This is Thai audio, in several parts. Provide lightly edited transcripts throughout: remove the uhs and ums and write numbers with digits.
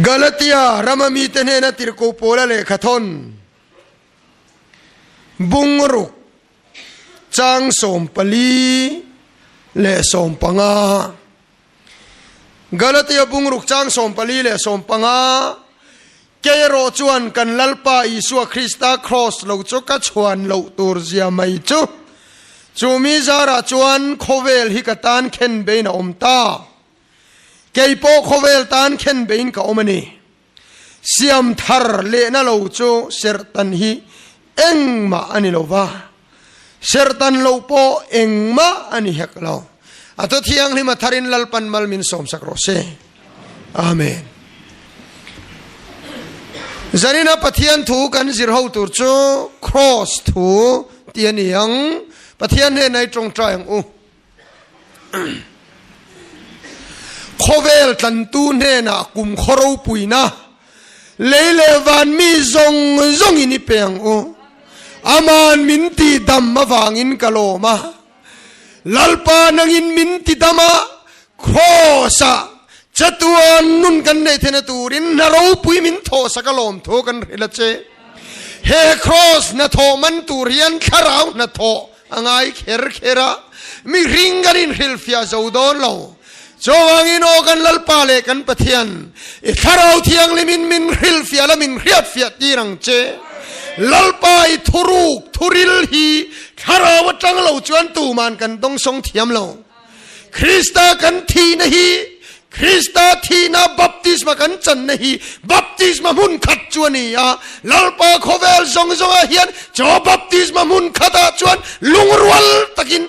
กาลาติอารามามีเตเนนัติรโกโปลาเลขทนบุงรุกจางสมปลีเลสมปังากาลาติอาบุงรุกจางสมปลีเลสมปังาเกโรจวนกันลัลปาอิสุคริสตาครอสเราจุกชวนเราตูร์เซียไม่จูมิจาราจวนโคเวลฮิกตันเข็นเบนอมตาเกยโปโคเวลตันเข็นเบนกับอมนีเสียมทาร์เลน่าเราจูเสรตันฮีเอ็งมาอันนี้เราว่าเสรตันเราโปเอ็งมาอันนี้เฮกเราอัตที่ยังลิมาทารินลัลปันมัลมินสมสักโรเซอาเมนจารินาปะเทียนถูกันสิรหูตูจูครอสถูเตียนยังปะเทียนในตรงใจของอูโคเวลตันตูเนนะกุมขรูปุยนะเลวันมีซงอินิเปียงอูอามันมินตีดำมาฟังอินกะโลมาลัลปานังอินมินตีดำมาครอสะจัตุอันนุนกันในเทนตูรินนรูปุยมินโทสกลมโทกันเรลเจเฮครอสนโทมันตูเรียนขราวนโทอังไอเคระมีริงกันอินฮิลฟิอาโจดอนโลจวังอินโอกันลัลปาเลกันปะเทียนขราวเทียงลิมินฮิลฟิอาละมินเรียดฟิอาตีรังเจลัลปาอิทุรุกทุริลฮีขราวจังโลจวนตูมันกันต้องทรงเทียมโลคริสตากันทีนะฮีคริสตาทีน่าบัพติศมากันจันนี่บัพติศมามุนขัดจวนีอ่ะลัลปาโคเวลซงอาเฮียนจอบัพติศมามุนขัดจวนลุงรัวลตะกิน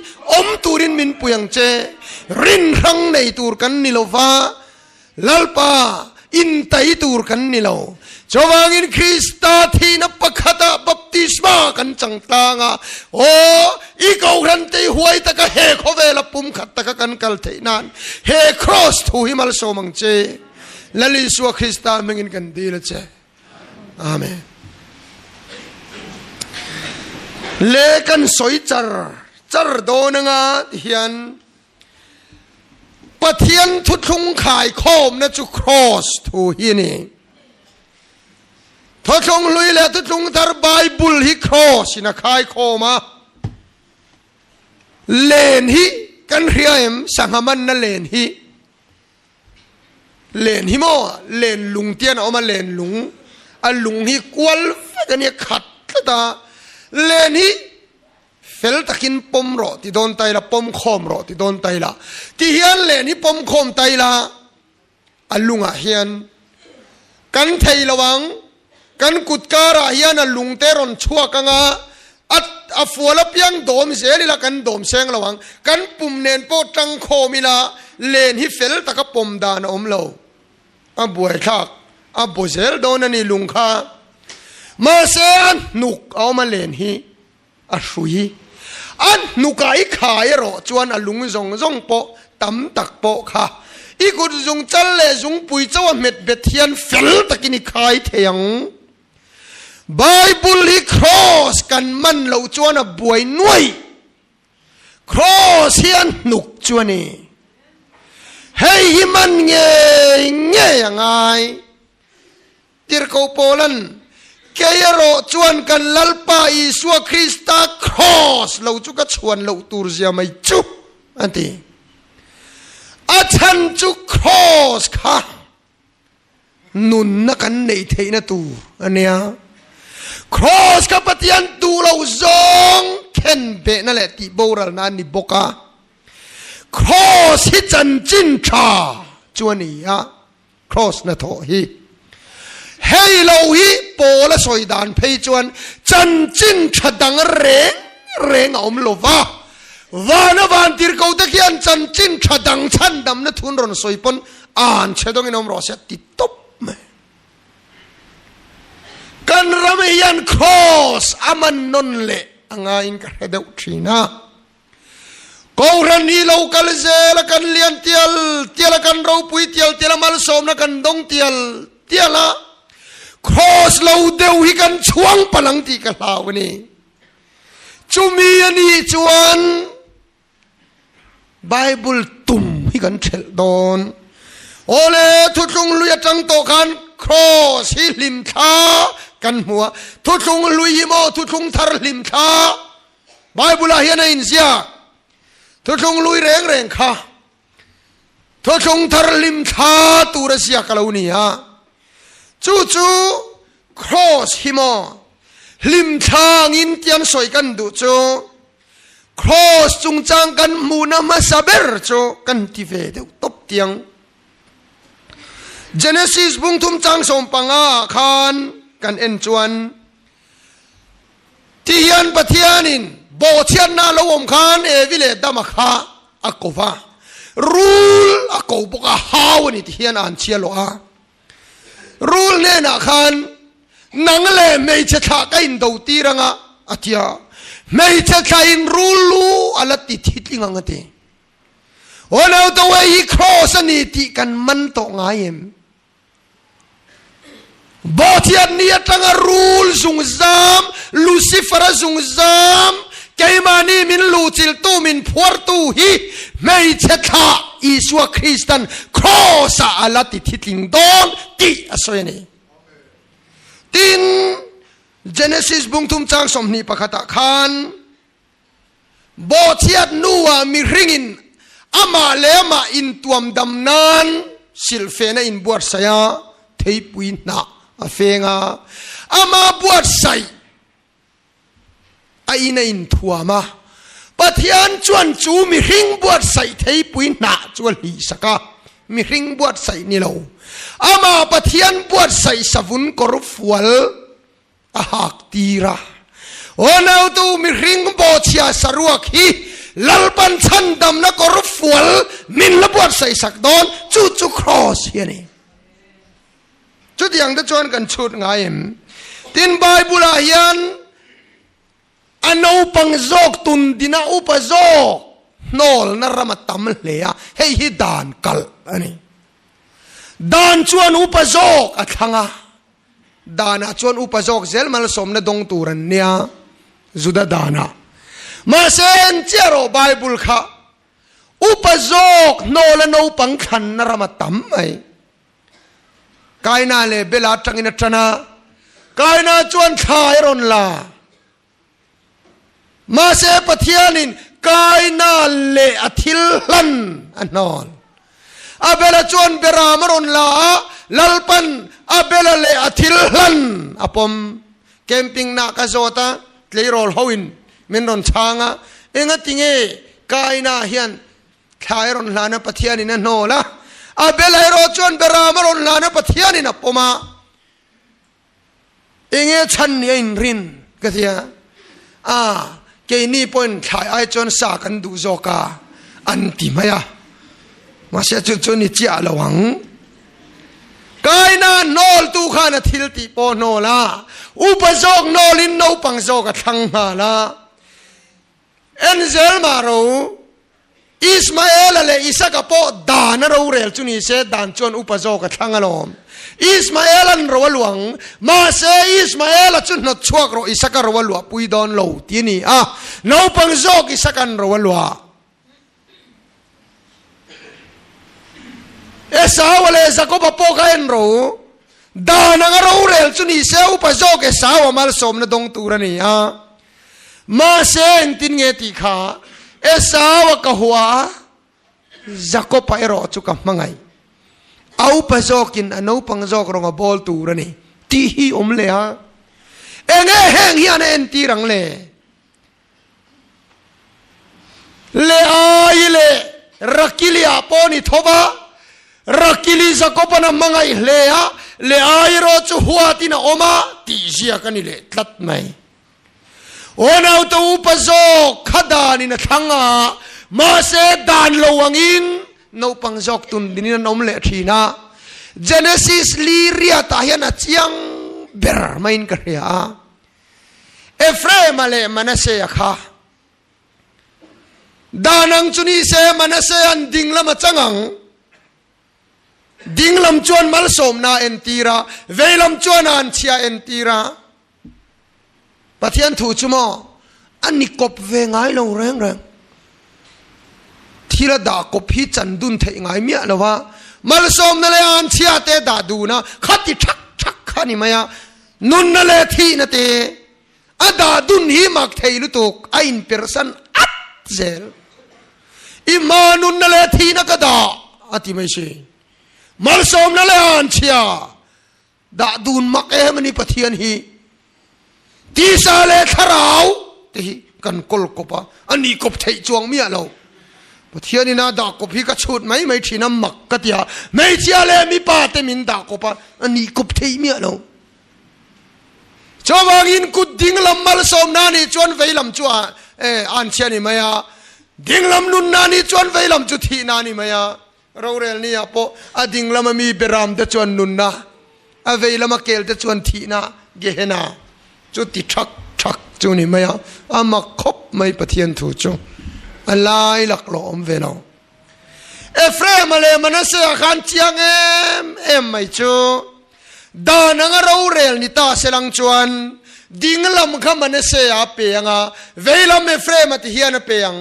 ตูรินมินปุยังเจรินรังในตูรกันนิโลวาลัลปาอินไตตูรกันนิโลจวังอินคริสตาทีน่าปะขัดบัพติศมากันจังตางอ่ะโอ้อีกเอารันตีหวยตะกะเฮโคเวลปุ่มขัดตะกะกันกัลเทนันเฮครอสทูฮิมัลโซมังเจลลิสวคริสตามังอินกันดีละเจอาเมนเลกันสอยจารโดนงาเฮียนปะเทียนทุทุงขายโคมนะจุครอสทูฮินี่ทุทุงลุยแล้วทุทุงทาร์ไบเบิลฮิครอสนะขายโคมาเลนฮิกันเรียมสังหมันนั่นเลนฮิโมเลนลุงเตียนเอามาเลนลุงอันลุงฮิกวลกันเนี่ยขัดตาเลนฮิเฟลตะกินปมรอที่โดนไตละปมคอมรอที่โดนไตละที่เฮียนเลนฮิปมคอมไตละอันลุงอ่ะเฮียนกันไทยระวังกันกุดการะเฮียนอันลุงเตรอนชัวกังอาฟัวละเปียงโดมเสรีละกันโดมเซงระวังกันปุ่มเนนโปจังโคมิลาเลนฮิเฟลตะกปมดานอมโลบวยทักบวยเซลโดนนี่ลุงข้ามาเซนนุกเอามาเลนฮิชุยอันนุกไอขายรอจวนลุงซงโปตั้มตักโปค่ะอีกุดซงจัลเลซงปุยเจ้าเม็ดเบ็ดเทียนเฟลตะกินขายเทียงไบเบิลฮิครอสกันมันเราจวนบวยนุยครอสเฮียนนุกจวนนี่เฮ้ยมันเงี้ยยังไงติร์โกโปลันเกยโรจวนกันลัลปาอิสวคริสตาครอสเราจุกชวนเราตูร์เซียไม่จุอันที่อาชันจุครอสค่ะนุนนักันในเทนตูอันเนี้ยครอสกับปฏิยันตูเราซองเข็นเบนั่นแหละที่โบราณนั้นนี่บอกว่าครอสฮิจันจินชาจวนนี้อะครอสนะโถฮีเฮ้ยเราฮีโปละสอยดานเพยจวนจันจินชาดังเรงอมโลวาวานวานติร์กูตะเกียนจันจินชาดังชันดำนะทุนรอนสอยปนอ่านเชดงอินอมรอเสติตบกันรำยันครอสอามันนนเละอ่างอินกระเดวชีนากูรันฮีเราคัลเซลกันเลียนเตียลกันเราปุยเตียลมาลสมนะกันดงเตียละครอสเราเดวฮิกันช่วงพลังตีกันลาวนี่จุมีอันนี้จวนไบเบิลตุ่มฮิกันเชลดอน โอเลทุกงลุยจังโตกันครอสิลิมท้ากันหัวทุกงลุยโมทุกงทารลิมท้าไบเบิลเฮียนอินเซียทุกงลุยแรงข้าทุกงทารลิมท้าตูรเซียกลาวนียจู่ครอสฮิโมลิมท้างินเตียนสวยกันดูจู่ครอสจุงจังกันมูนามาซาเบร์จู่กันทีเวเดตบเตียงGenesis บุงทุมจังสมปังอาคันกันเอ็นจวนที่ยันปะเทียนินโบเทียนนาลวมคันเอวิเลดามาคาอักวารูลอักบกะฮาวนี่ที่ยันอันเชียโลอารูลเนี่ยนะคันนังเลไม่จะทักอินดูตีรังอ่ะอาทิยาไม่จะทักอินรูลูอัลติทิติงังตีวันเอาตัวอีครอสนี่ที่กันมันโตง่ายมบทเรียนนี้ตั้งรูลซุงซามลูซิเฟอร์ซุงซามแกมานี่มินลูจิลตูมินพัวตูฮีไม่เช็ดขาอิสวาคริสตันครอสอาลติทิติงดอนตีอสวยนี่ตินเจเนซิสบุงทุมจังสมนีปะขัตะขันบทเรียนนัวมีริงินอามาเลมาอินตัวมดำนานสิลเฟนอินบวชสยาเทปุยนาอาเฟงาอามาบวชใส่ไอในอินทัวมาปะเทียนจวนจูมีริงบวชใส่เทปุยนาจวนลีสกามีริงบวชใส่นี่เราอามาปะเทียนบวชใส่สวุนกรุฟวลอาหักตีระโอนาตูมีริงบวชเชียสรวกฮีลัลปันชันดำนักรุฟวลมินละบวชใส่สักดอนจู่ครอสเฮียนี่จุดอย่างที่ชวนกันชุดง่ายมตินไบเบิลเฮียนอันอุปังโจกตุนดินาอุปโจกนอลนรมาตัมเลียเฮ้ยดานกัลอันนี้ดานชวนอุปโจกอัฐงะดานาชวนอุปโจกเซลมาลสมนดงตูรันเนียจุดดานามาเซนเจโรไบเบิลค่ะอุปโจกนอลนอุปังขันนรมาตัมไอกายนาเลเบลาจังอินทนากายนาจวนชายรอนลามาเสปเทียนินกายนาเลอธิลลันอันนอนอาเบลาจวนเบรามรอนลาลัลปันอาเบลาเลอธิลลันอปมแคมปิ้งนักโซตาเทลโรลฮวินมินรอนช้างะเองติงเอกายนาเฮียนชายรอนลานะปเทียนินนอละอาเบลไฮโรจวนเบรามรอนลานะปะเทียนินะปมาเองฉันเนี่ยอินรินก็เทียเกนี่ปนขายไอจวนสากันดูโจกาอันติมายามาเสียจุนนี่เจ้าละวังกายน่านอลตูขานะทิลติปโนลาอุปโจกนอลินโนปังโจกทั้งมาลาเอ็นเซลมาโรอิสมาเอลเลอิสักปอดานเราเรลจุนีเซดานจวนอุปโจกทั้งอารมณ์อิสมาเอลันรัวหลวงมาเซอิสมาเอลจุนนชวกโรอิสักรัวหลวงปุยดอนโลที่นี่น้องปังโจกอิสักันรัวหลวงเอสาวเลสักปปอกเอ็นโรดานเราเรลจุนีเซอุปโจกเอสาวมาลสมนดงตูรันี่มาเซนตินเงติขาเอสาวกหัวจักรไปรอจุกมังไงเอาปะโจกินอนเอาปังโจกรองบอลตูรนี่ที่ฮีอมเลยฮะเองแห้งเฮียนเอ็นตีรังเลยอายเลยรักกิลีอาปอนิทว่ารักกิลีจักรปนมังไงเลยอายรอจุหัวตินะอมาตีเสียกันนี่เลยตัดไหมโอ้นาตัวอุปโจกขดานินะทั้งมาเสดานลวังอินนูปังโจกตุนดินนอมเลทีนะเจเนซิสลีเรียตาเฮนัจยังเบอร์ไม่อินกระเรียเอฟเรมาเลมันเสียค่ะดานังจุนีเซมันเสียนดิ่งละมาจังังดิ่งลำจวนมัลสมนาเอ็นตีระเวลำจวนอันเชียเอ็นตีระปะเทียนถูจุมออันนี้กบเวงายลงแรงทีละดากบพิจันดุนเทงายเมียแล้วว่า มัลซอมนั่นเลยอันเชียเตดาดูนะขัดที่ชักขันี่มายานุนนั่นเลยที่นั่นเตอดาดุนหิมักเทลุตุกไอ้เปอร์เซนอัดเซลอิมานุนนั่นเลยที่นักดาอธิไม่ใช่มัลซอมนั่นเลยอันเชียดาดูนมักมันนี่ปะเทียนฮีที่ซาเลขราวที่กันกลกบอันนี้กบเทจวงเมียเราปะเทียนนี่นะดากบพี่ก็ชุดไม่ชีน้ำมักกะเตียไม่เชียเลมีป้าเตมินดากบอันนี้กบเทเมียเราชาวบ้านกุดดิ่งลำมัลสมนานี่จวนไฟลำจัวอันเชียนี่มายาดิ่งลำนุนนานี่จวนไฟลำจุทีนานี่มายาเราเรียนนี่อ่ะพอดิ่งลำมีเบรามเดจวนนุนนาไฟลำเกลเดจวนทีนาเกหนาจุดที่ชักจูนี่มายาอามาคบไม่ปะเทียนถูจูอะไรหลักหลอมเวน้องเอฟเรมอะไรมันเสียขันเชียงเอ็มไม่จูดานังเราเรียนนิตาเสลังจวนดิ่งลำข้ามันเสียเปียงเวลาเมฟเรมาที่เฮียนเปียง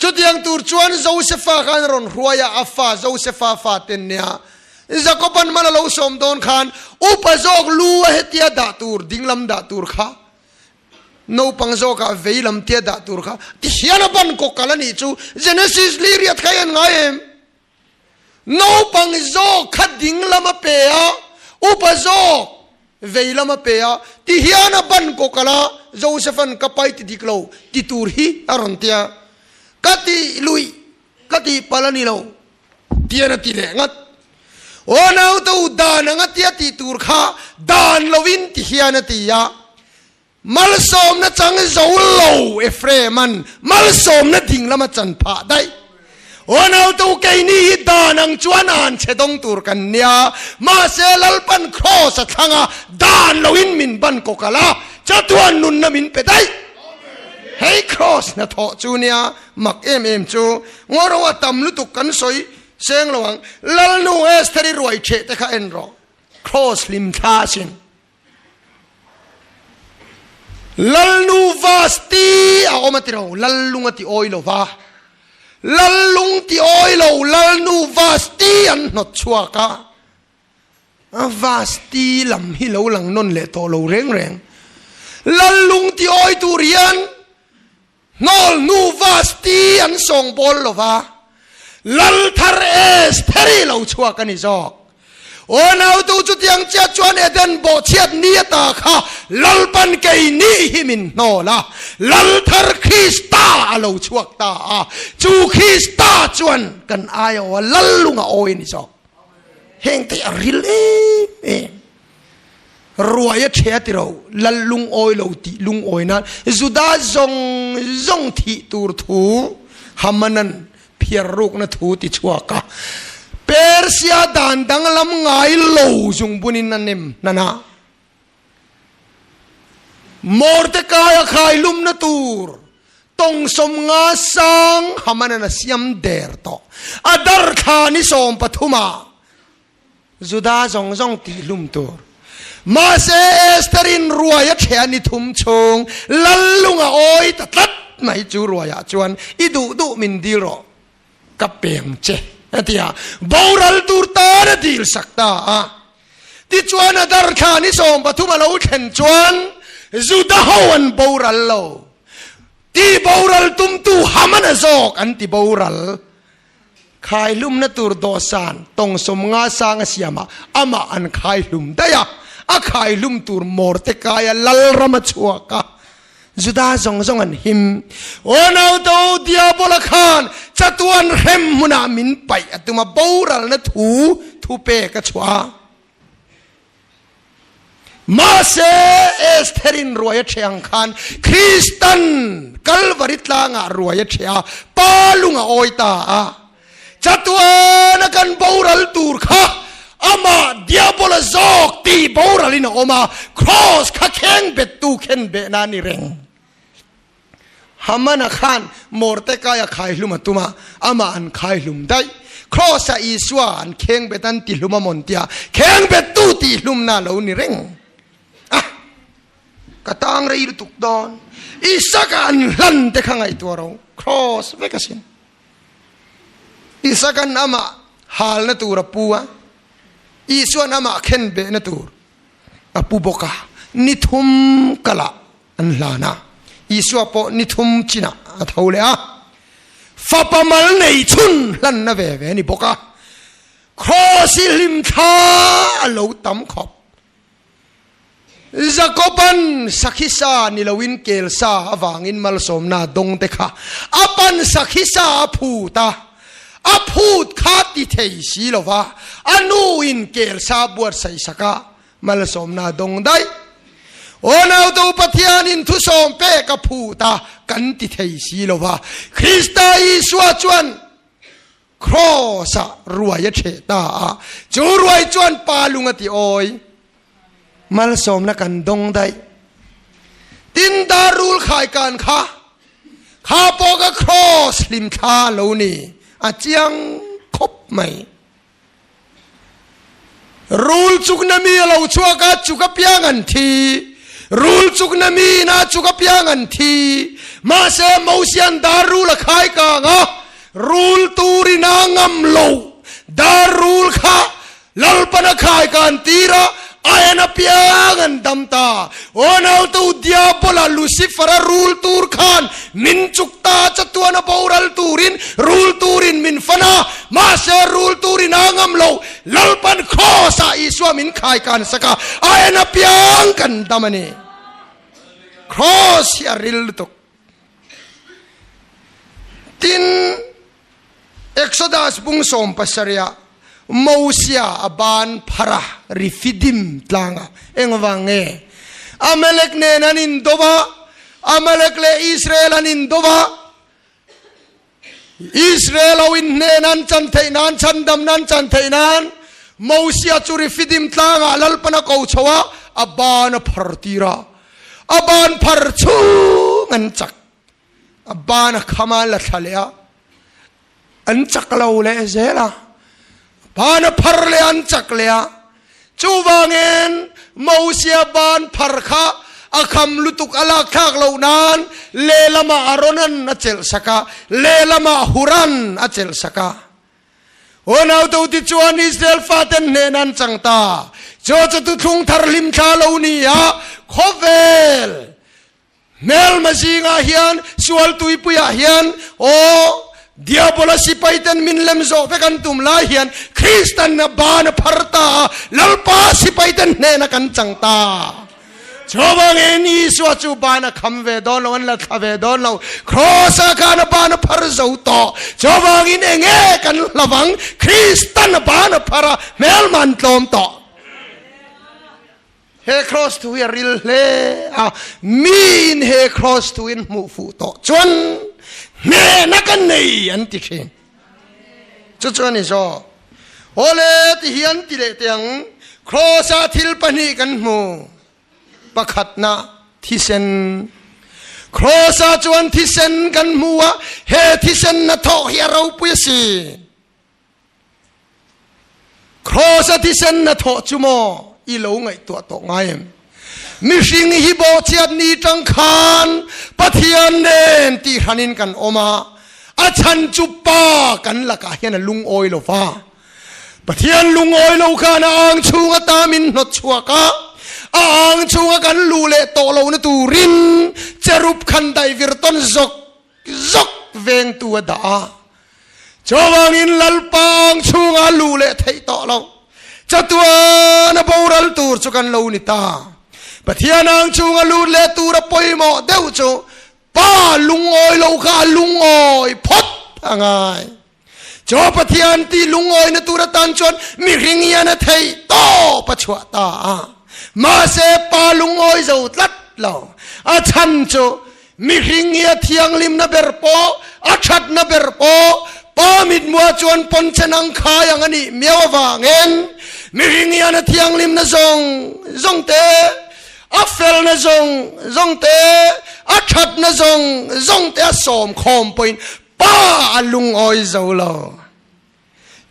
จุดยังตูร์จวนโจเซฟาขันรอนรัวยาอัฟฟาโจเซฟาฟาเตนเนียจะก็ปันมันเราสมโดนขันอุปโจกลัวเฮตียดาตูร์ดิ่งลำดาตูร์ข้าโนปังโจกเวลาเตียดาตูร์ข้าที่เฮียนปันก็กาลนี่จูเจเนซิสลีเรียดขยันไงโนปังโจขัดดิ่งลำเปียอุปโจเวลามาเปียที่เฮียนบันโกกลาโจเซฟันกับไปติดิกโลติตูร์ฮีอารอนเตียกัติลุยกัติปาลานิโลเตียนติเลงัดโอ้นาวตูดานังเตียติตูร์ข้าดานลวินที่เฮียนติยามัลสมนะจังโจโลเอฟเรมันมัลสมนะดิ่งละมาจันพาได้โอ้นาวตูเกนี่ดานังจวนอันเชดงตูร์กันเนี่ยมาเซลลปันครอสทังดานลวินมินบันโกกะลาจะตัวนุนนมินเปได้เฮ้ครอสนะทอจูเนี่ยมักเอ็มจูงอเราว่าตำลุตุกันสอยเสียงระวังลัลนูเอสเทริรวยเชตะข้าเอ็นรอครอสลิมทาชินลัลนูวาสตีเอามาติเราลัลลุงติโอยโลวาลัลลุงที่อ้อยเราลัลนูวาสตีอันนดชัวกะวาสตีลำฮิเราหลังนนเละโตเราเร่งลัลลุงที่อ้อยตูเรียนนอลนูวาสตีอันส่งบอลเราวะลัลทาร์เอสเทรีเราชัวกันนี่จอกโอ้นาวตูจุดยังเจ้าจวนเอเดนโบเชียดเนียตาข้าลัลปันเกยนี่หิมินโนละลัลทาร์คริสตาเราชัวตาจูคริสตาจวนกันอายว่าลัลลุงโอยนี่จอกเฮงที่ริลเอรวยเชียติเราลัลลุงโอยเราติลุงโอยนั้นจุดาจงที่ตูร์ทูหามันนั้นเพียรุกนัทูติชัวกะเปอร์เซียดันดังลำไงโลจุงบุญนันเนมนั่นนะมอร์เตกายขายลุมนตูร์ตงสมงาสังหามันนั้นเสียมเดร์โตอดาร์ขานิสอมปฐุมาจุดาจงตีลุมตูร์มาเซสตรินรวยเชียนิทุมชงลัลลุงโอยตัดไม่จูรวยจวนอิดูมินดีโรกับเปียงเจนั่นที่บารัลตูร์ตาร์ดีลสักตาที่จวนดาร์ขานิสอมปฐุมาเราเข็นจวนจุดาฮวันบารัลโลที่บารัลตุมตูฮามันจอกอันที่บารัลขายลุมนตูร์ดอสานตรงสมงาสังเสียมาอามาอันขายลุมได้ยะขายลุมตูร์มอร์เตกายลัลรามชัวกะจุดาจงอันหิมโอนเอาตัวดิอาบลคานจัตวันเฮมมุนามินไปตุมาบารัลนทูเปกชัวมาเซเอสเทรินรวยเชียงคานคริสตันกัลวริตลางรวยเชียปาลุงโอยตาจัตวันกันบารัลตูร์ข้าอามาดิอาบลจอกตีบารัลินอมาครอสข้าเข่งเบ็ดตูเข่งเบนานิเรงฮามันขานมอร์เตกายขายลุมตุมาอามาอันขายลุมได้ครอสอิสวานเข่งเบ็ดันติลุมมอนเตียเข่งเบ็ดตูติลุมนาเลวนิเรงกตังเรียตุกดอนอิสักันลันเตขังไอตัวเราครอสเวกัสินอิสักันอามา หาลนตูรปัวอีส่วนอามาเข็นเบนตูรปูบกานิทุมกะละอันลานะอีส่วนปอนิทุมจินะเท่าเลยฟ้าปะมัลในชุนลันนะเวนี่บกาครอสิลิมทาโลตัมขอบจะกบันสักฮิสานิลวินเกลซาอวางินมัลสมนาดงเตคะอปันสักฮิสาพูตาอพูดขาติเทสีลวะอนูอินเกลซาบวชใส่สักมัลสมนาดงได้โอนเอาตัวปฏิญาณินทุสมเปกพูตากันติเทสีลวะคริสต์อิสวาจวนครอสรวยเฉตาจูรวยจวนปาลุงติโอยมัลสมนักันดงได้ตินดารูลขายการข้าปอกครอสลิมทาโลนีอาเจียงคบไหมรูลจุกนามีเราชัวกัจุกเปียงันทีรูลจุกนามีนาจุกเปียงันทีมาเสมอเสียนดารูลขายการรูลตูรินางมโลดารูลข้าลัลปนขายการตีระayana piangan damta onau tu diabola lucifer rule tur khan min chukta chatuana paural turin rule turin min fana mase rule turin angam lo lalpan khosa iswa min khai kan saka ayana piangan damani cross ya ril to tin exodus bung som pasaria Mousia aban para rifidim tlanga engwange Amalek ne nanin dova Amalek le Israel anin dova Israel awin ne nan chan thainan chandam nan chan thainan Mousia chu rifidim tlanga lalpana ko chawa aban partira aban parchu nganchak aban khamal thalea anchak lo le zela ban parle anchak lea chuwangen Mousia ban parkha akham lutuk ala khak lo nan lelama aronan achel saka lelama huran achel saka onau to ti chuan Israel faten ne nan changta cho tu thung thar lim tha lo ni a khovel mel masinga hian sual tuipuya hian o diabola sipaitan min lemzo vekan tum la hian Kristan na ban parta lalpa sipaitan ne na kan changta chobang eni swa chu bana khamve don lo an la thave don lo crossa kana ban par zo to chobang in enge kan lawang Kristan ban para melman tlom to he cross to we real le mean he cross to in mu fu to chon ne nakan nei anti khin chu chu ni so ole ti hian ti le tiang crossa thil pani kan mu pakhat na thisen crossa chuan thisen kan muwa he thisen na tho hi ro pu si crossa thisen na tho chumo i lo ngai to ngai mi hring hi bo chiat ni tang khan pathian nen ti hanin kan oma a chan chu pa kan laka hian lung oi lo fa pathian lung oi lo khan ang chunga ta min no chuaka ang chunga kan lu le to lo na tu rin cherup khan dai virton zok zok veng tu da chawang in lalpang chunga lu le thei to lo chatua na boral tur chu kan lo ni ta pathianang chunga lu le tura poimo deu chu pa lungoi lo kha lungoi phot angai cho pathian ti lungoi na tura tan chon mi ringia na thei to pachwa ta ma se pa lungoi zo tlat lo a chan chu mi ringia thiang lim na berpo a that na berpo pa mit mua chon pon chenang kha yang ani mewa ngen mi ringia na thiang lim na zong te a fel na zong te a that na zong te som khom point pa alung oi zo lo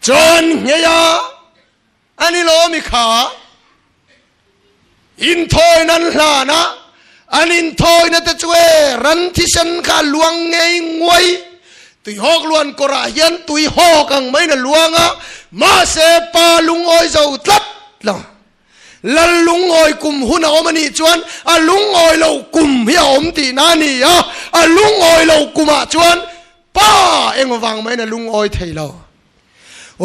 chon ngeya ani lo mi kha in thoi nan hla na anin thoi na te chwe ran thi san kha luang ngei ngoi ตุยหอกล้วนกระเฮียนตุยหอกังไม่น่ะลวงอ่ะมาเสปาลุงอ้อยเจ้าตัดล่ะลันลุงอ้อยกุมหุ่นเอามันนี่จวนลุงอ้อยเรากุมเฮียอมตีนานี่ลุงอ้อยเรากุมจวนป้าเอ็งวังไม่น่ะลุงอ้อยไทยเรา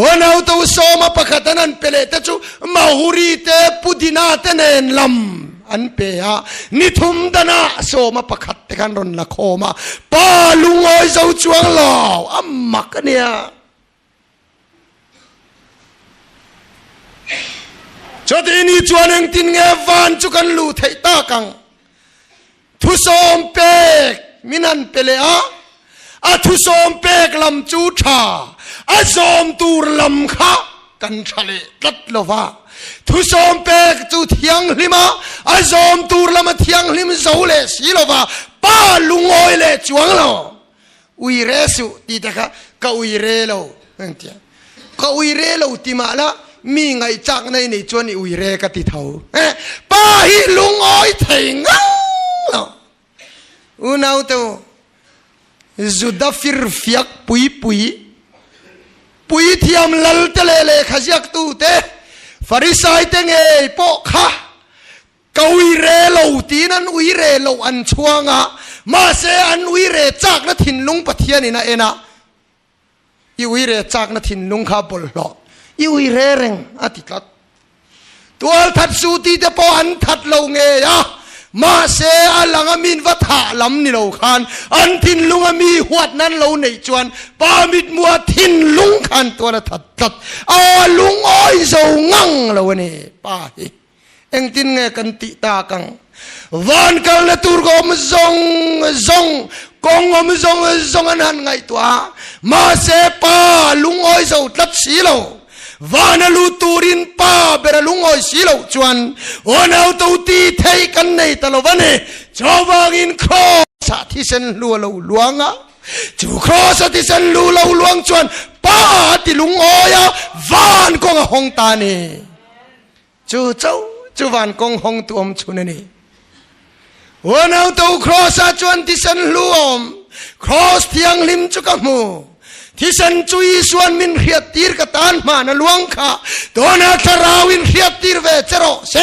วันเอาตัวโซมาประคัตนั้นเปเลตจูมาหุรีเตปุดินาเตเนนลำอันเปียนิทุมดนาโซมาประคัตกันรอนละโคมาป้าลุงอ้อยเจ้าจวงเหล่าอัมมักเนี่ยจอดีนี่จวนเองตินเงวันจุกันลูไทยตากังทุโซมเปกมินันเปเลทุโซมเปกลำจูชาโซมตูรลำข้ากันทะเลตัดลวะทุโซมเปกจูเทียงลิมาโซมตูรลำเทียงลิมโซเลสีลวะป้าลุงอ้อยเลจวงเราอุยเรสุตีตะคะก็อุยเรเรานั่นเถียก็อุยเรเราติมาละมีไงจากในจวนอุยเรกติเท่าป้าฮิลุงอ้อยถึงเราอุณเอาตัวจุดฟิรฟิกปุยที่อำลัลเตเลขยักตูเตฟาริสายเตงปอกค่ะกอุยเรโลตีนันอุยเรโลอันช่วงมาเสอันอุยเรจากนัทินลุงปะเทียนี่นะนะอุยเรจากนัทินลุงข้าบลหลออุยเรเร่งอติกัดตัวทัดสูตีเตปออันทัดโลเงียมาเสอลังมินวัฏลำนี่เราขานอันทินลุงมีหัวนั้นเราในจวนปามิดมัวทินลุงขานตัวละทัดลุงอ้อยเจ้างังเราเนี่ยป้าเอ็งทินเงกันติตากังวันกันละตูร์กอมซงกงอมซงอันนั้นไงตัวมาเสป้าลุงอ้อยเจ้าตัดสีเราวานาลูตูรินป้าเบรลุงอ้อยสีเหลาจวนวันเอาตัวตีเทกันในตลอดวันนี้จาวางินครอสที่เส้นลัวเราลวงจูครอสที่เส้นลัวเราลวงจวนป้าที่ลุงอ้อยวานกงหงตานีจูวานกงหงตัวมชุนนี่วันเอาตัวครอสจวนที่เส้นลัวครอสเทียงลิมจุกมูที่สันจุยส่วนมินเขียดตีร์กตันมานะลวงข้าตัวนัทราวินเขียดตีร์เวเจโรเส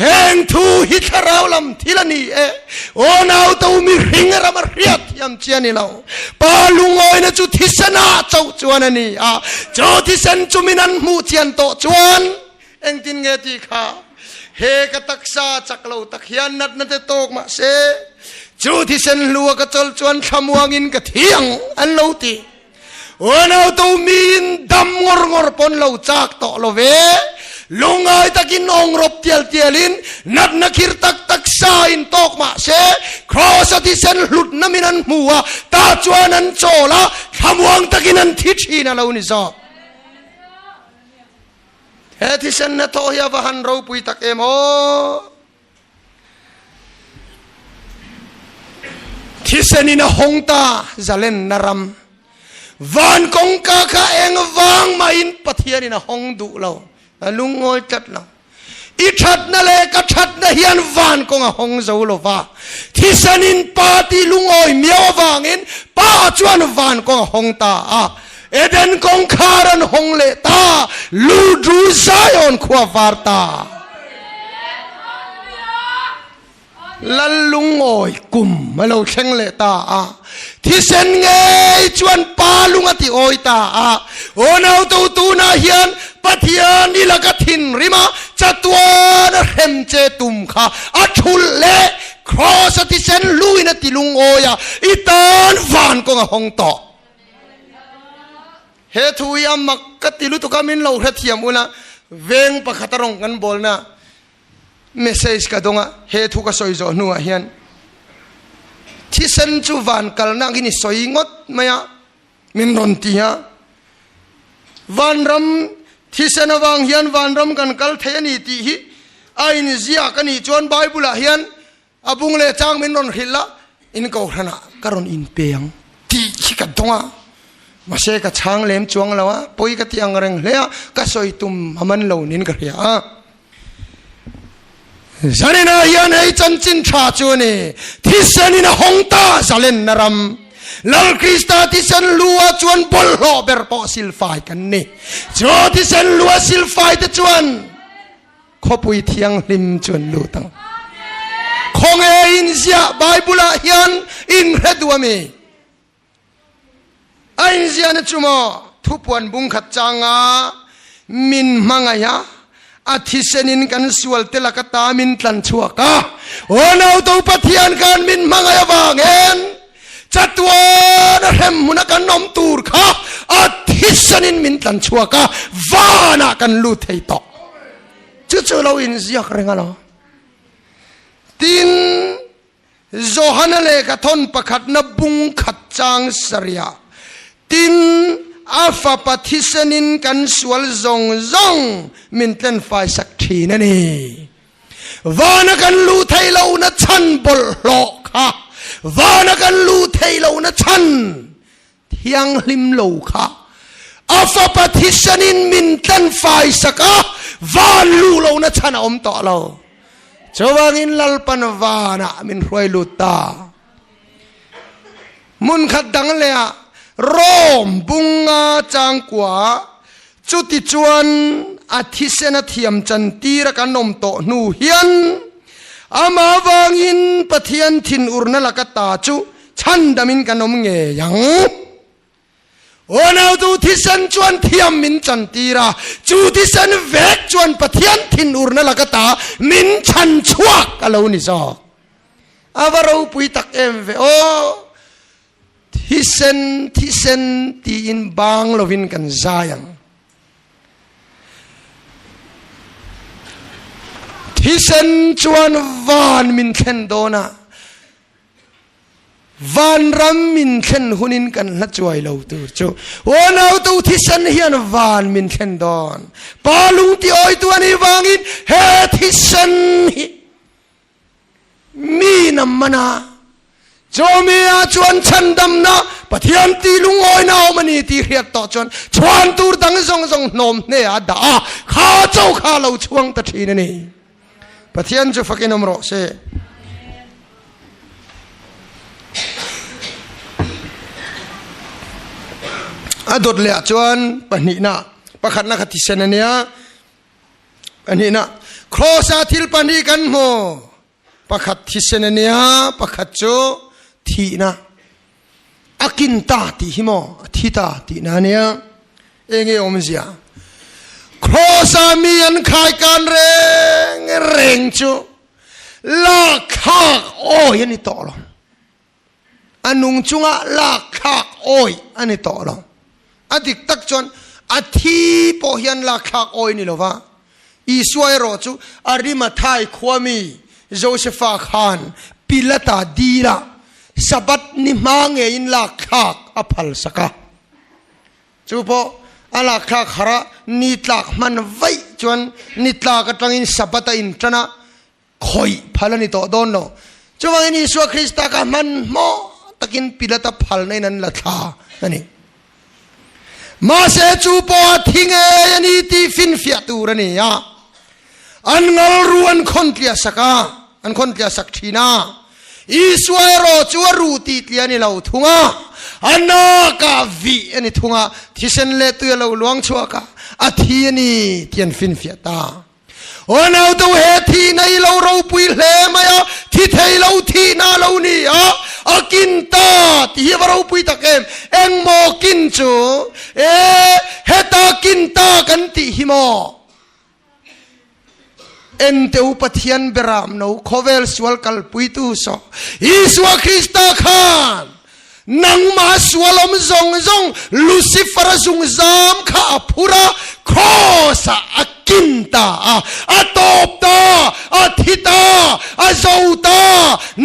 แหงทูฮิตราวลำทีละนี่โอ้นาวตัวมีหิงระมาเขียดยำเชียนี่เราปาลุงอ้อยนะจุทิศนาเจ้าจวนนี่เจ้าที่สันจุมินันมูเทียนโตจวนเอ็งตินเงติข้าเฮกตักษาจักเราตักยันนัดนัดโตกมาเสจูที่สันลัวกจลจวนขมวงินกะเทียงอันเราตีวันเอาตัวมีนดำงอปนเราจากต่อเราเวลุงไอ้ตะกินองรบเตียลินนัดนักขิรตักสายนตอกมาเสครอสที่เส้นหลุดน้ำมินันมัวตาจวนนันโจละขมวงตะกินันทิชีนะเรานี่ซอเฮที่เส้นนัทโตยาวันเราปุยตักเอโมที่เส้นนี่นะหงตาจะเล่นนารำวันกงกาข้าเองวางมาอินปะเทียนี่นะห้องดูเราลุงอ้อยจัดเราอีชัดนั่นเลยก็ชัดนะเฮียนวันกงห้องเจ้าเราว่าที่สนินปาตีลุงอ้อยเมียววางอินป้าจวนวันกงห้องตาเอเดนกงคารันห้องเลตาลูดูซายอนขวาวาร์ตาลัลลุงอ้อยกุมมาเราเชงเลตาที่เส้นเงยจวนปาลุงอติโอยตาโอนเอาตัวตูนาเฮียนปัทยานิลกทินริมาจัตวานเรมเจตุมข้าชุลเลครอสที่เส้นลุยนติลุงโอยอิตานวานกงหงต่อเฮทุยามักกติลุตุกามินเราเทียมอุนะเวงปะขัตรงกันบอลนะเมสเซจกระดงเฮทุกสอยจอนัวเฮียนที่เส้นจูวันกัลนักนี่สอยงดไหมมินรอนตีวันรำที่เส้นวางเฮียนวันรำกันกัลเทนี่ตีฮีไอ้นี่เสียกันนี่จวนไบเบิลเฮียนบุงเลจางมินรอนหิละอินก็ขนาดการอินเปียงที่ขี้กระดงมาเสกช้างเลี้ยมจวงแล้วปุยกติยังเร่งเลยก็สอยตุ่มมันเหล่านินกระเฮียฉันนี่นะยันให้จันจินชาจวนี่ที่เส้นนี่นะหงตาจะเล่นนรำ ลัลคริสตาที่เซนลัวจวนบอลโลเบอร์ปอสิลไฟกันนี่จอที่เซนลัวสิลไฟที่จวนขบุยเทียงลิมจวนลูตังคงอินเซียไบเบิลเฮียนอินเรดวามีอินเซียนจุโมทุบวันบุงขัดจางามินมังายาอาทิเซนินกันสวลเตลกตามินตันชัวกะโอ้นาวตัวปะเทียนกันมินมังอายวางเงินจัตวานเรมมุนักันนอมตูร์ค่ะอาทิเซนินมินตันชัวกะวานากันลูเทยตอกจู่ๆเราอินเสียกเรงอะไรตินโจฮันเลกทนประคัดนบุงขัดจางสริยาตินอาฟาปฏิสนินกันสวลจงมินเต้นไฟสักทีนั่นเองวานักันลูไทยเรานะชันบลโลค่ะวานักันลูไทยเรานะชันเทียงลิมโลค่ะอาฟาปฏิสนินมินเต้นไฟสักวานลูเรานะชันอมต่อเราจวางินลัลปันวานะมินรวยลูตามุนขัดดังเลยอะโรมบุงอาจางกว่าจุติจวนอาทิเสนเทียมจันตีระกันนมโตนูเฮียนอามาวางินปะเทียนทินอุรนละกตาจุชันดามินกันนมเงยังโอ้นาวดูทิเสนจวนเทียมมินจันตีระจุติเสนเวกจวนปะเทียนทินอุรนละกตามินชันชวกกะเลวนิซอกอาวารูปุยตักเอ็มเวโอที่เซนตีอินบางลวินกันใจยังที่เซนจวนวานมินเข็นโดนะวานรัมมินเข็นหุนินกันละจวยเราตัวจูวันเอาตัวที่เซนเฮียนวานมินเข็นโดนปาลุงที่อ้อยตัวนี้วางินเฮที่เซนมีน้ำมันจอมีอาชวนฉันดำนะปะเทียนตีลุงอ้อยน่ามันนี่ตีเรียกต่อจนชวนตูร์ดังซงนมเนี่ยด่าข้าเจ้าข้าเราช่วงตะทีนี่ปะเทียนจะฟักนมรอเสอดดเลยชวนปะนี่นะปะขัดนักที่เสนเนี่ยปะนี่นะครอสาธิลปะนี่กันโมปะขัดที่เสนเนี่ยปะขัดโจทีนะอากินตาตีหิมอทีตาตีนะเนี่ยเองอมเสียครอสามีอันขายการเร่งจูลากขากโอ้ยอันนี้ต่อหรออันนุ่งจุงะลากขากโอ้ยอันนี้ต่อหรออดิกตักจนอาทีพอเห็นลากขากโอ้ยนี่หรอวะอีสวยรอจูอาริมาไทยขวามีโจเซฟาคานปิลตาดีละสบัดนิมังเอินลักขากอภัลสกะจูพออลักขากหระนิตลักมันไว้จวนนิตลักตังอินสบัดอินทนะคอยพัลนิโตโดนโนจูว่าอินยิสวคริสต์กะมันโมตะกินปิลตาพัลในนั้นละท่านั่นนี่มาเสจูพอทิ้งยันนี่ที่ฟินฟิตูรนี่ยาอันงลรวนคนเกลียสักาอันคนเกลียสักทีน่าอีสวยรอจัวรูตีเลียนี่เราทุ่งอ่ะอันนักวิอันนี้ทุ่งอ่ะที่เส้นเลือดเราหลวงชัวกะอาทีนี่เทียนฟินฟิตาวันเอาตัวเหตุที่ในเราปุยเล่มาอ่ะที่ไทยเราที่น่าเรานี่อ่ะอากินตาที่เราปุยตะเกมเอ็งโมกินจูเฮตากินตากันที่หิมอเอ็นเตอุปเทียนเบรามโนโคเวลสวลกัลปุยตูโซอิสวาคริสตาคานนังมาสวลมซงลูซิฟร์ซงซามข้าพุระโคสะอากินตาอาตบตาอาทิตาอาโซตา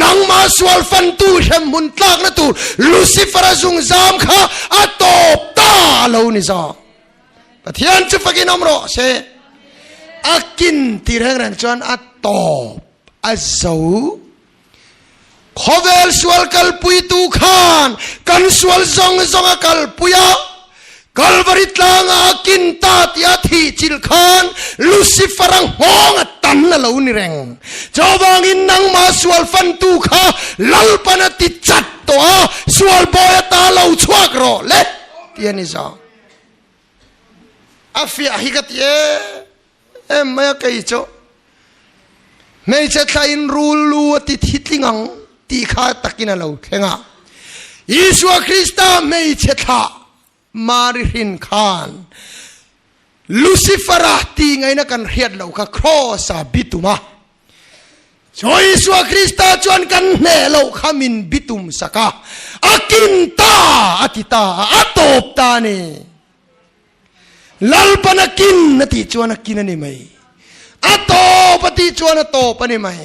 นังมาสวลฟันตูเฮมุนตากนตูลูซิฟร์ซงซามข้าอาตบตาเลวนิซาปะเทียนจะฟักินอมโรเซอากินที่แรงจวนอาตบอาโซขอเวลสวลกัลปุยตูขานกันสวลซงกัลปุยะ Calvary tlanga kinta tia thi chilkhan Luciferang hong tan na lo ni reng chawangin nang ma sual fan tu kha lalpana ti chat to a sual boy ta lo chuak ro le tiani sa afia higat ye em kai cho mei che thain rulu ti thitlingang ti kha takina lo thenga Yeshua Krista mei che tha Marihin Khan Lucifer ti ngai na kan hiat lo ka cross a bituma Yeshua Krista chuan kan ne lo khamin bitum saka akinta atita atop ta ni lalpanakin nati chuan akin ani mai atopati chuan atop ani mai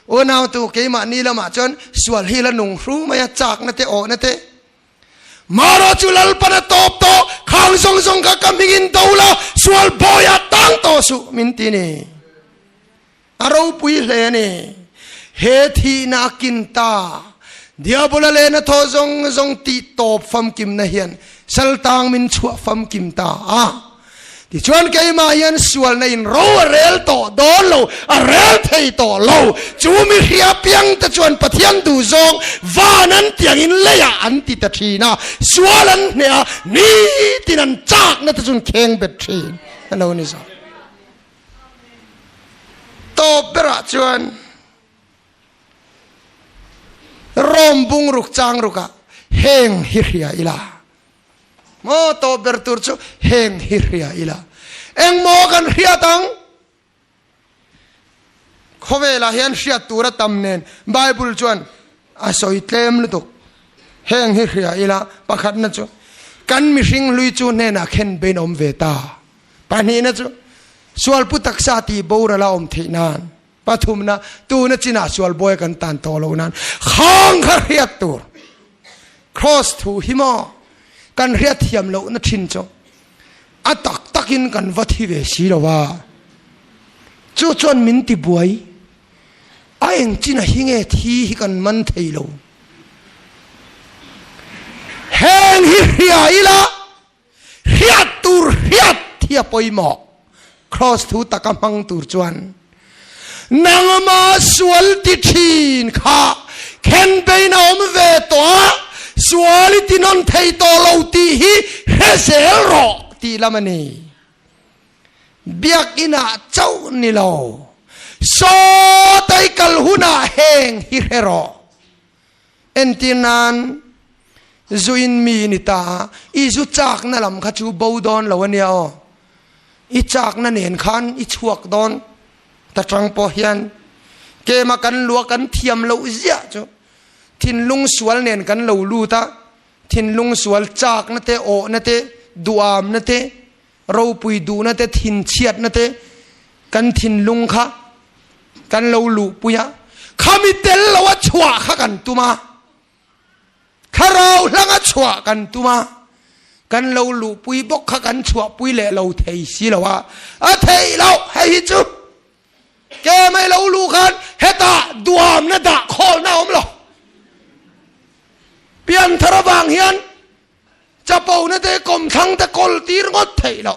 o naw tu ke ma ni lama chuan sual hi la nung hru maya chak na te o na te Maro chulal pana top to khang song song ka kamingin dola sual boya tang to su mintini aro pui le ni he thi na kinta diabola le na tho zong zong ti top fam kim na hian sal tang min chua fam kim ta a ti chuan ke ma hian sual na in ro rel to don lo a rel thei to lo chu mi hria piang ta chuan pathian du zong vanan tiang in leya an ti ta thina sualan ne ni tinan chak na ta chun kheng bet thin ano ni sa to bera chuan rom bung ruk chang ruka heng hiria ila mo to ber tur chu heng hiria ila eng mo kan hria tang khowela hian hria tura tamnen bible chuan a soi tlem lu tok heng hiria ila pakhat na chu kan mi hring lui chu ne na khen ben om ve ta pani na chu sual putak sa ti bora la om theinan pathum na tu na china sual boy kan tan to lo nan khang kha hria tur cross thu himo kan hria thiam lo na thin cho atak takin kan vathi ve si lo wa chu chon min ti buai a eng china hinge thi hi kan man thei lo heng hi hria ila hiat tur hiat thia poimo cross thu takamang tur chuan nangama sual ti thin kha khen beina om ve to suali ti non thei to lo ti hi hesel ro ti lamani biak ina chau ni lo so tai kal huna heng hi hero entinan zuin mi ni ta i zu chak na lam kha chu bodon lo ania o i chak na nen khan i chuak don ta tang po hian ke ma kan lua kan thiam lo zia chu thin lung sual nen kan lo lu ta thin lung sual chak na te o na te duam na te ro pui du na te thin chiat na te kan thin lung kha kan lo lu puya khami tel lo wa chwa kha kan tuma kharau langa chwa kan tuma kan lo lu pui bok kha kan chwa pui le lo thei si lo wa a thei lo hai chu ke mai lo lu khan heta duam na da khol na om lo pian tharawang hian chapau na te kom thang ta kol tir ngot thei lo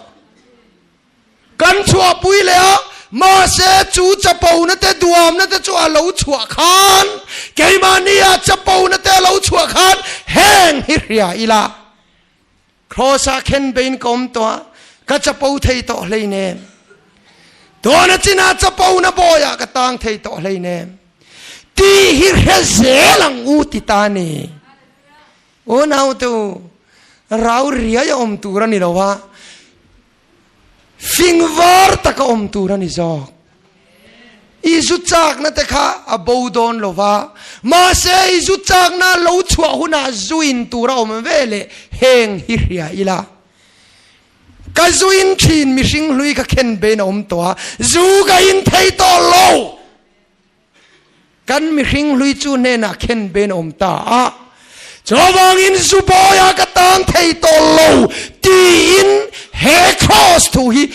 kan chua pui le a ma se chu chapau na te duam na te chu a lo chua khan keimania chapau na te lo chua khan heng hiria ila khosa khen bein kom to ka chapau thei to leine to na china chapau na boya ka tang thei to leine ti hir he zelang u ti ta ni o nau tu rau ria ya om tura ni lo wa fingvar ta ka om tura ni zo isu chak na te kha abodon lo wa ma se isu chak na lo chua huna zuin tura om vele heng hiria ila ka zuin thin mi hring hlui ka khen be na om to zu ga in thei to lo kan mi hring hlui chu ne na khen be na om ta a chawangin suboya ka tang thei to lo ti in he cross to hi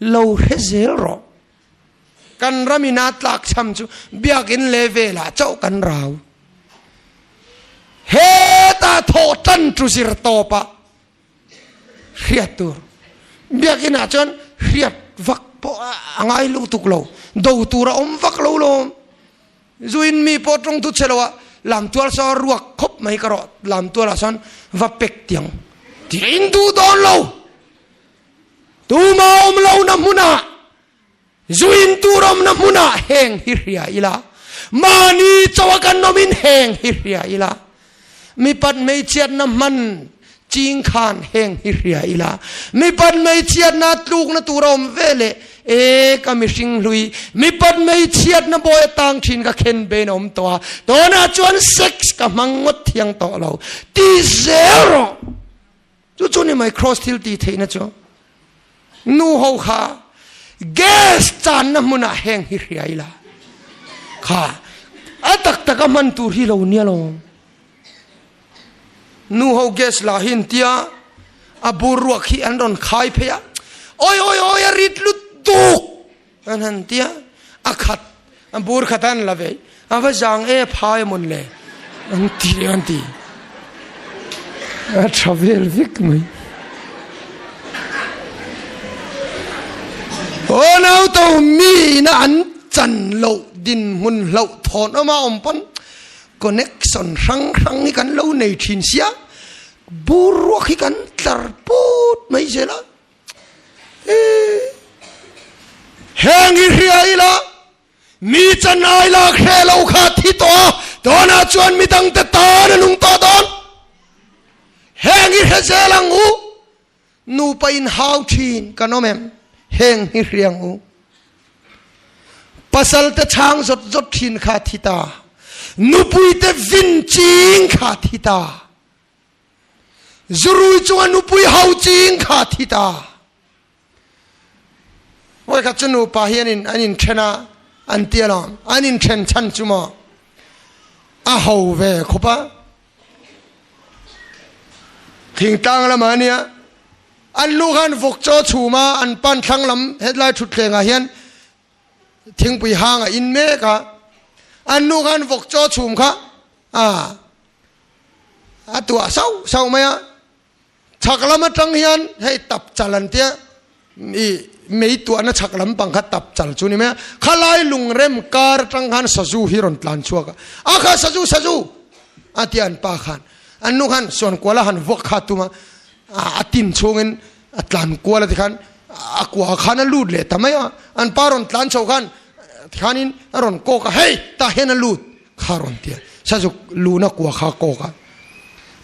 lo hezero kan ramina tlak cham chu biakin levela chau kan rau he ta tho tan tru sir to pa เรียดตัวเบียกินอาจารย์เรียดวักพอไงลูตุกโลดูตัวเราวักโลโลจุนมีพอตรงทุเชลวะลำตัวสอรวกคบไม่กระโดดลำตัวละสันวับเป็กเตียงที่อินดูดอนโลตูมาอมโลน้ำมุนาจุนตูรมน้ำมุนาแหงฮิริยาอิละมานีจวกันนมินแหงฮิริยาอิละมีปัดไม่เชียดน้ำมันจิงขานแหงฮิริยาอิละมีปัดไม่เชียดนาลูกนาตูรมเวเลก็มีสิ่งลุยมีปัดไม่เชียดนาบอยตังชินก็เข็นเบนอมตัวน่าจวนเซ็กส์ก็มังงดเทียงต่อเราตีเซโร่จู่ๆนี่ไม่ครอสทิลตีเทนะจ๊ะนูฮูข้าเกสจานน้ำมันแหงฮิริยาอิละข้าตักมันตูรีเราเนี่ยลงนูฮูเกสลาหินเตียบูรัวขี้อันรอนขายเพียโอ้ยริดลุดตุกอันนั้นเตียขัดบูรขัดอันละเว้ยว่าจังพายมุนเลยอันตีทราเวลวิกมั้ยโอ้น้าตัวมีน่ะอันจันโลดินมุนโลถอนออกมาอมปนคอนเนคชั่นครั้งนี้กันโลในทินเสียบูรัวขี้กันตรปูดไม่ใช่ละแหงอิริยาอิละมีจันไอละแค่เราขาดที่ตัวน่าชวนมีตั้งแต่ตาหนุ่งตาดอนแหงอิริยาเจลังอูนูไปอินฮาวทีนกันน้องแม่แหงอิริยาอูปัสสัลเตช่างจดทินขาดที่ตานูปุยเตวินจิงขาดที่ตาจรุยจวนนูปุยฮาวจิงขาดที่ตาว่าขัดจนูปะเฮียนินอันนี้เทน่าอันเตียลามอันนี้เทนชันจุมาฮาวเวคบะทิ้งตังละมาเนี่ยอันลูกหันฟุกโจชูมาอันปันทั้งลำเฮ็ดไล่ชุดเลงเฮียนทิ้งไปห่างอินเมกะอันลูกหันฟุกโจชูมค่ะตัวเศร้าไหมชักลำมาจังเฮียนให้ตับจัลันเตียไม่ตัวนั้นชักลำปังขัดตับจัลจูนี่ไหมข้าไล่ลุงเร็มการจังหันสจูฮิรอนตันชัวกะข้าสจูที่อันปาขันอันนู้นขันส่วนกัวละหันวกขัดตัวมาตินชงเงินตันกัวละที่ขันกัวขันลูดเลยทำไมอันปารอนตันชงขันขันินรอนโกกะเฮ้ยตาเห็นลูดขารอนเตียสจูลูนักกัวขาโกกะ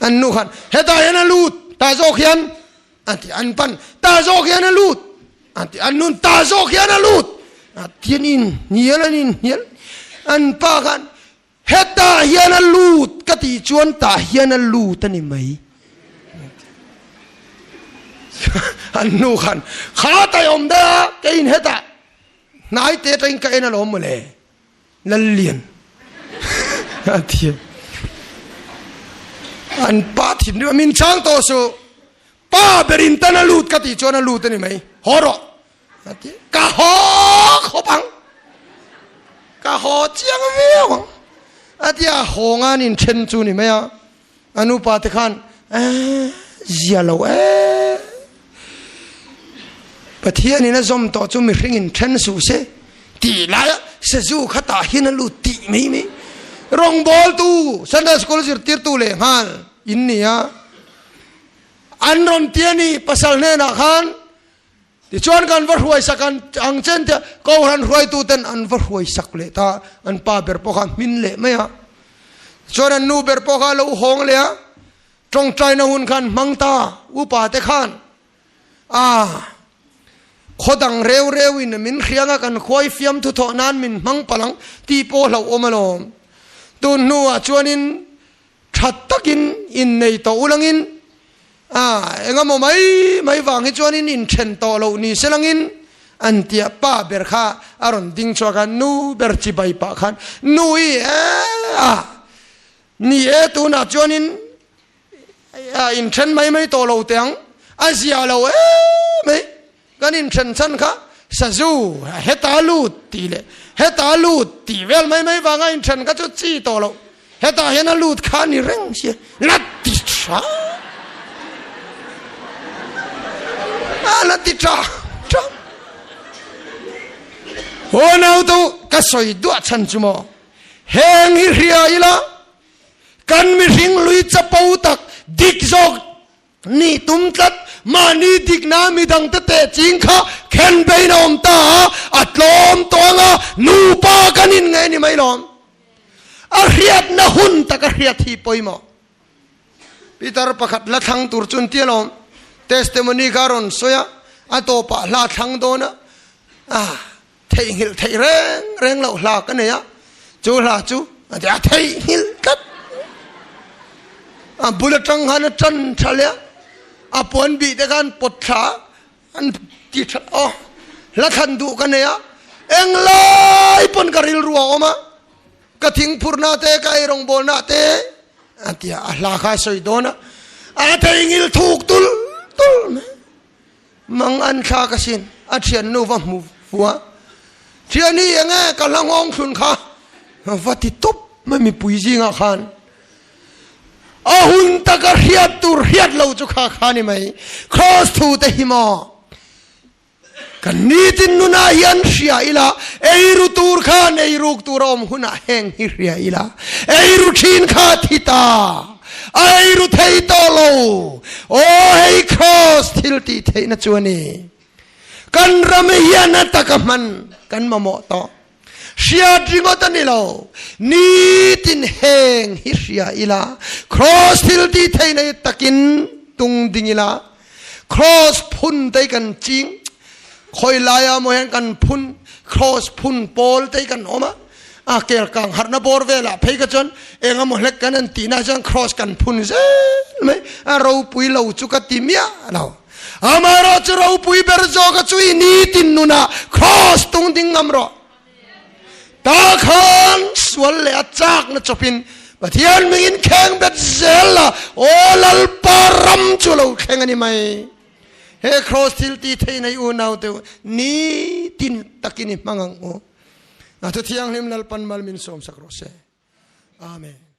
อันนู้นขันเฮ้ยตาเห็นลูดตาโจกยันอันปันตาโจกยันลูดอันนู้นตาโจกยันลูดที่นี่เนียลอันปากันเฮตาเฮียนลูดกติจวนตาเฮียนลูดนี่ไหมอันนู้นขันข้าตายอมเด้อแกอินเฮตานายเตะอินแกอินอมเลยลัลเลียนที่อันป้าถิ่นด้วยมินช่างโตสูป้าเบรินตันลูดกติจวนลูดนี่ไหมฮอร์กะฮอเขาปังกะฮอเจียงเวียงที่ฮงานินเชนจูนี่ไหมอนุปาติขันเจียโลปะเทียนี่นะจอมต่อจอมมีเรื่องอินเทนสูเสตีลายเสจูขตาหินลูดตีไม่รองบอลตูสันดาสกุลจิรติร์ตูเลยฮันอินนี่อันรอนเตียนี่ภาษาเนนักฮันที่ชวนกันวัดหวยสักกันอังเจนเตะก็หันหวยตูเต็นอันวัดหวยสักเลยตาอันป้าเบอร์ปอกมินเละไหมชวนอันนูเบอร์ปอกเราหงเลยตรงใจนะหุ่นกันมังตาอุปาเตขันขดังเร็วอินมินเขียงกันคอยฟิมทุทอนันมินมังพลังตีโปเราอมลมตุนนัวชวนินชัดตะกินอินในตัวอุลังอินเองก็ไม่วางให้ชวนินอินเชนตัวเรานี่เสลังอินอันที่ป้าเบอร์ข้าอารมณ์ดิ้งชัวกันนูเบอร์จีใบปากขันนูนี่ตัวน่ะชวนินอินเชนไม่ตัวเราเตียงอาเซียเราไม่กันอินเชนชันค่ะสจูเฮตาลูดตีเลยเฮตาลูดตีเวลไม่วางอินเชนก็จะจีตัวเราเฮตาเฮนัลูดขานี่เร่งเสียลัดติชา ala ti tra ho nau tu ka soi du chan chumo heng hi ria ila kan mi ring lui chapau tak dik jok ni tum tlat ma ni dik na mi dang te te ching kha khen be na om ta atlom tonga nu pa kanin ngai ni mai lom a riat na hun tak a riat hi poimo Peter pakhat la thang tur chun tialom testimony karon soya atopa la thang dona thei hil thei reng lo la ka ne ya chu la chu ja thei hil kat bulatang han chan thalia apon bi de kan potha an ti tha la khan du ka ne ya eng lai pon karil ruwa oma ka thing phurna te ka irong bolna te atia la kha soi dona thei hil thuk tul mang an kha ka sin a thian nu va mu fuwa thian ni enge ka langong thun kha vati top ma mi pui jinga khan ahun taka hiat tur hiat lo chu kha khani mai cross thu te himo kan nitin nuna hian ria ila eiru tur khan eiruk turom huna heng hi ria ila eiru thin kha thita airu thei to lo hey cross thilti theina chuani kan ram hian takaman kan mamo to sia dringo tanilo ni tin heng hi sia ila cross thilti theina takin tung dingila cross phun dei kan ching khoi laya mo hen kan phun cross phun pol dei kan oma kel kang harna bor vela phei ka chon enga mo hlek kan tina jang cross kan phun je me ro pui lo chu ka timia lo amaro chu ro pui ber jo ka chui ni tin nuna cross tung ding amro ta khan swal le achak na chopin pathian mingin kheng bet zela olal param chu lo kheng ani mai he cross til ti thei nei u nau te ni tin takini mangang o na to thiang lim lal pan mal min som sakro se amen